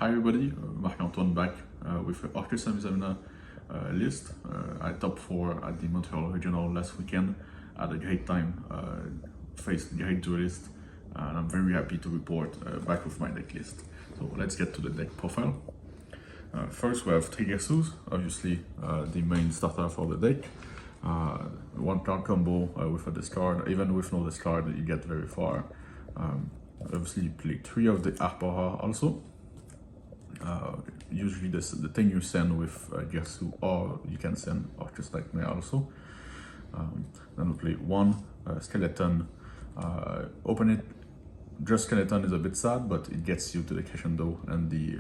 Hi everybody, Marc-Antoine back with the Orcust Azamina list. I top 4 at the Montreal Regional last weekend. I had a great time, faced great duelists, and I'm very happy to report back with my deck list. So let's get to the deck profile. First we have 3 Gessus, obviously the main starter for the deck. One card combo with a discard. Even with no discard you get very far. Obviously you play 3 of the Arpora also. Usually the thing you send with Gessu, or you can send Orcust Nightmare also. Then we play 1 Skeleton. Open it. Just Skeleton is a bit sad, but it gets you to the Crescendo and the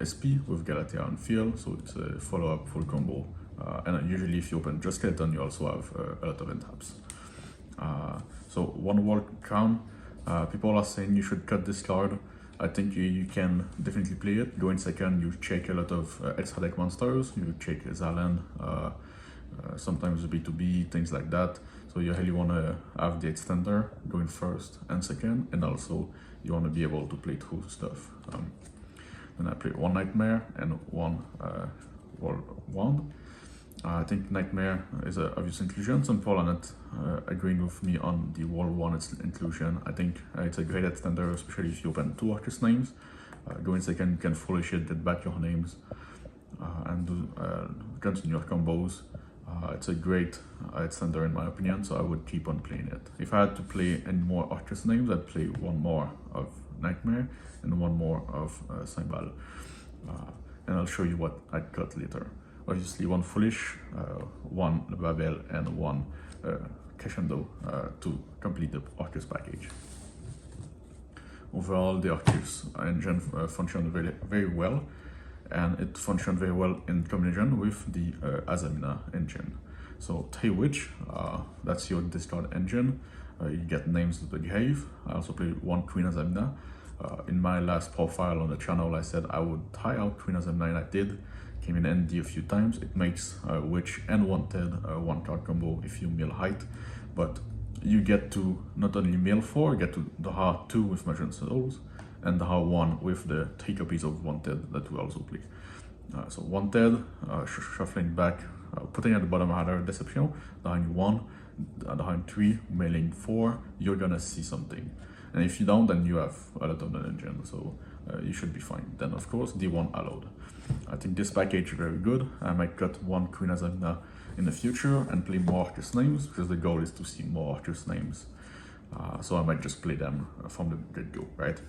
SP with Galatea and Field, so it's a follow-up full combo. And usually if you open just Skeleton, you also have a lot of end taps. So 1 World Crown. People are saying you should cut this card. I think you can definitely play it. Go in second, you check a lot of extra deck monsters. You check Zalen, sometimes B2B, things like that. So you really want to have the extender going first and second, and also you want to be able to play through stuff. Then I play 1 Nightmare and 1 World Wand. I think Nightmare is an obvious inclusion. Some people are not agreeing with me on the World 1 inclusion. I think it's a great extender, especially if you open 2 Orcust names. Go in second, you can foolish it, get back your names, and do continue your combos. It's a great extender in my opinion, so I would keep on playing it. If I had to play any more Orcust names, I'd play 1 more of Nightmare and 1 more of Cymbal. And I'll show you what I cut later. Obviously 1 Foolish, 1 Babel, and 1 Crescendo to complete the Orcust package. Overall, the Orcust engine functioned very well, and it functioned very well in combination with the Azamina engine. So 3 Witch, that's your discard engine. You get names to the grave. I also played 1 Queen Azamina. In my last profile on the channel, I said I would try out Queen Azamina, and I did. Came in ND a few times. It makes Witch and Wanted 1 card combo if you mill height, but you get to not only mill 4, you get to draw 2 with Magician's Souls and draw 1 with the 3 copies of Wanted that we also play. So Wanted, shuffling back, putting at the bottom rather Deception, drawing 1, drawing 3, milling 4, you're gonna see something. And if you don't, then you have a lot of non-engine, so you should be fine. Then of course, D1 allowed. I think this package is very good. I might cut 1 Queen Azamina in the future and play more Orcust names, because the goal is to see more Orcust names. So I might just play them from the get-go, right?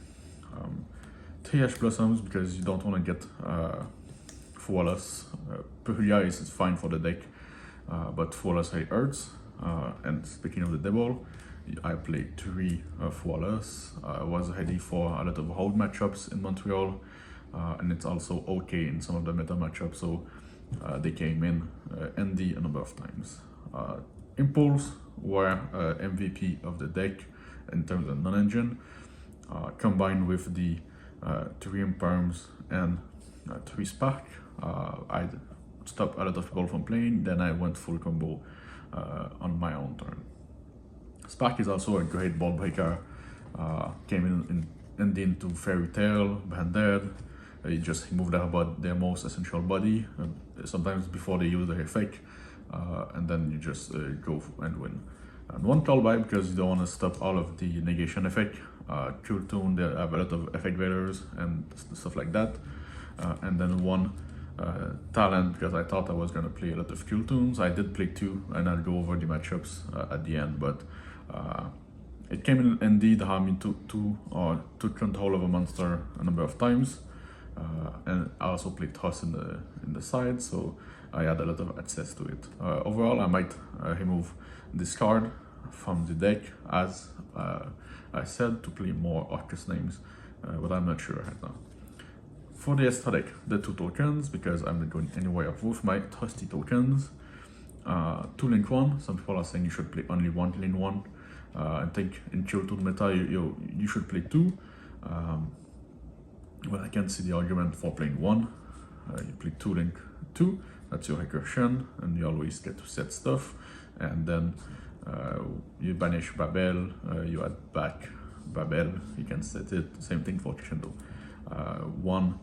3 Ash Blossoms, because you don't want to get Flawless. Peculiar is fine for the deck, but Flawless really hurts. And speaking of the devil, I played 3 Flawless. I was ready for a lot of hold matchups in Montreal, and it's also okay in some of the meta matchups, so they came in ND a number of times. Impulse were MVP of the deck in terms of non-engine, combined with the 3 Imperms and 3 Spark. I stopped a lot of people from playing, then I went full combo on my own turn. Spark is also a great ball breaker. Came in into Fairy Tale, Banded. You just remove their most essential body, sometimes before they use the effect, and then you just go and win. And 1 Callback, because you don't want to stop all of the negation effect. Cool Tune, they have a lot of effect veilers and stuff like that. And then 1 Talent, because I thought I was going to play a lot of Cool Tunes. I did play 2, and I'll go over the matchups at the end, but it came in ND, draw me took control of a monster a number of times. And I also played Toss in the side, so I had a lot of access to it. Overall, I might remove this card from the deck, as I said, to play more Orcust names, but I'm not sure right now. For the extra deck, the 2 tokens, because I'm not going anywhere with my trusty tokens. 2 Link 1, some people are saying you should play only 1 Link 1. I think in Chill 2 meta, you should play 2. Well, I can see the argument for playing 1. You play 2 Link 2, that's your recursion, and you always get to set stuff. And then you banish Babel, you add back Babel, you can set it. Same thing for Crescendo. 1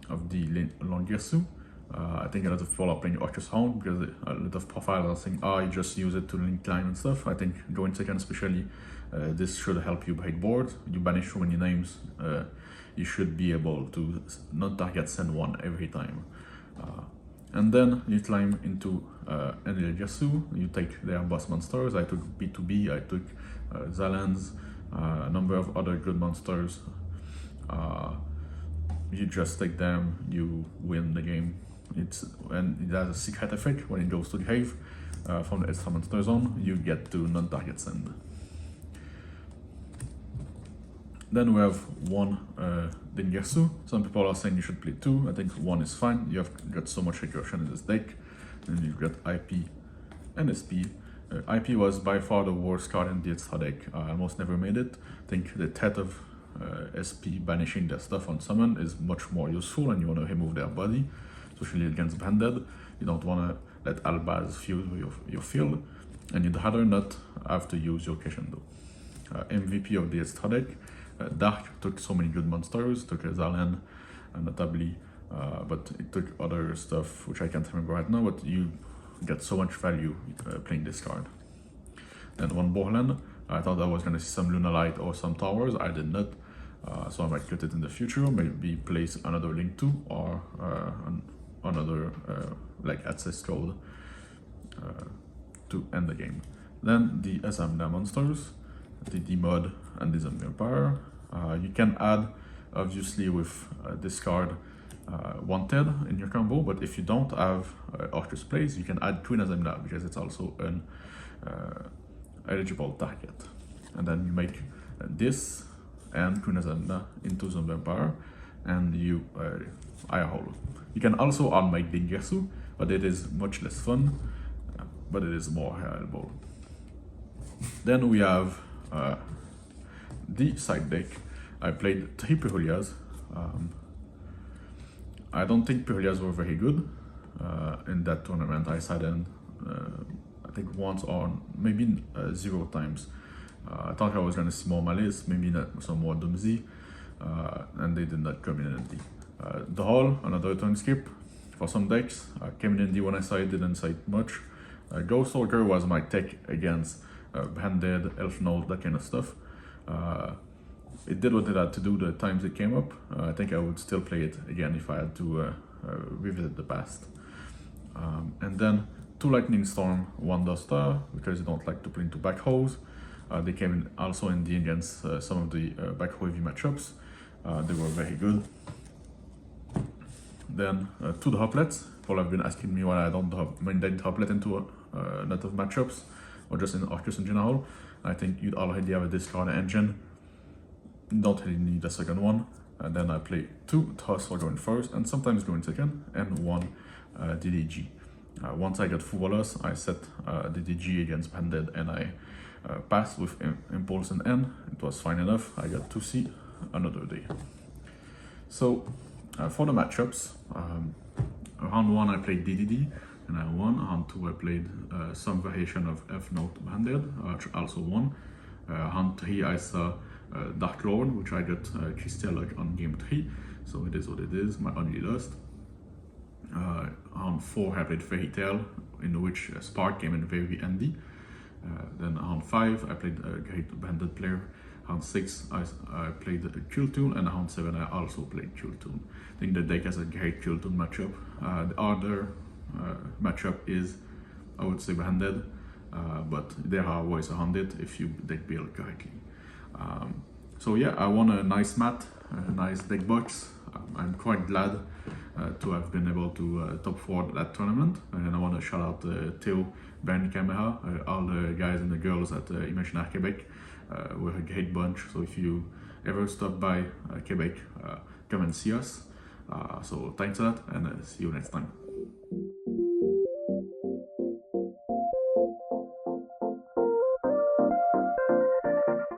of the Longersu. I think a lot of people are playing Orcust Hound because a lot of profiles are saying, oh, you just use it to link line and stuff. I think going second especially, this should help you break board. You banish so many names, you should be able to non-target send one every time. And then you climb into Eneljasu, you take their boss monsters. I took B2B, I took Zalans, a number of other good monsters. You just take them, you win the game. And it has a secret effect when it goes to the grave from the extra monster zone, you get to non-target send. Then we have one Dengersu. Some people are saying you should play two. I think one is fine. You have got so much recursion in this deck. Then you've got IP and SP. IP was by far the worst card in the extra deck. I almost never made it. I think the threat of SP banishing their stuff on summon is much more useful, and you want to remove their body, especially against Banded. You don't want to let Albaz fuse with your field, and you'd rather not have to use your Crescendo. MVP of the extra deck. Dark took so many good monsters, took a Zalen, notably, but it took other stuff which I can't remember right now, but you get so much value playing this card. Then one Borland, I thought I was going to see some Lunalight or some towers, I did not, so I might cut it in the future, maybe place another Link 2 or another like access code to end the game. Then the Azamina monsters, the D-Mod and the Zombie Empire. You can add, obviously, with this card, Wanted in your combo, but if you don't have Orcust plays, you can add Queen Azamina because it's also an eligible target. And then you make this and Queen Azamina into Zombie Empire, and you eye hole. You can also unmake Dengersu, but it is much less fun, but it is more reliable. Then we have the side deck. I played 3 Pirulias. I don't think Pirulias were very good in that tournament. I sided I think once or maybe 0 times. I thought I was going to see more Malice, maybe some more Doomsday, and they did not come in handy. The Hall, another turn skip for some decks, came in handy when I sided, didn't side much. Ghost Soldier was my tech against Banded, Elf Node, that kind of stuff. It did what it had to do the times it came up. I think I would still play it again if I had to revisit the past. And then 2 Lightning Storm, 1 Duster, because you don't like to play into back rows. They came in also in the against some of the back row heavy matchups. They were very good. Then 2 Droplets. People have been asking me why I don't droplet into a lot of matchups, or just in Orcust in general. I think you'd already have a discard engine. You don't really need a second one. And then I play 2 Toss for going first, and sometimes going second, and 1 DDG. Once I got full loss, I set DDG against Banded, and I passed with Impulse and N. It was fine enough. I got 2C another day. So for the matchups, round 1 I played DDD, and I won. Round 2 I played some variation of F Note Banded, which also won. Round 3 I saw Dark Lord, which I got Crystal on game 3, so it is what it is, my only lost. Round 4 I played Fairy Tail, in which Spark came in very handy. Then round 5 I played a great Banded player. Round 6 I played Kill Tool, and round 7 I also played Kill Tool. I think the deck has a great Kill Tool matchup. The other matchup is, I would say, Banded, but there are ways around it if you deck build correctly. So yeah, I won a nice mat, a nice deck box. I'm quite glad to have been able to top 4 that tournament, and I want to shout out Theo, Ben Camera, all the guys and the girls at Imaginaire Quebec. We're a great bunch, so if you ever stop by Quebec, come and see us. So thanks a lot, and see you next time.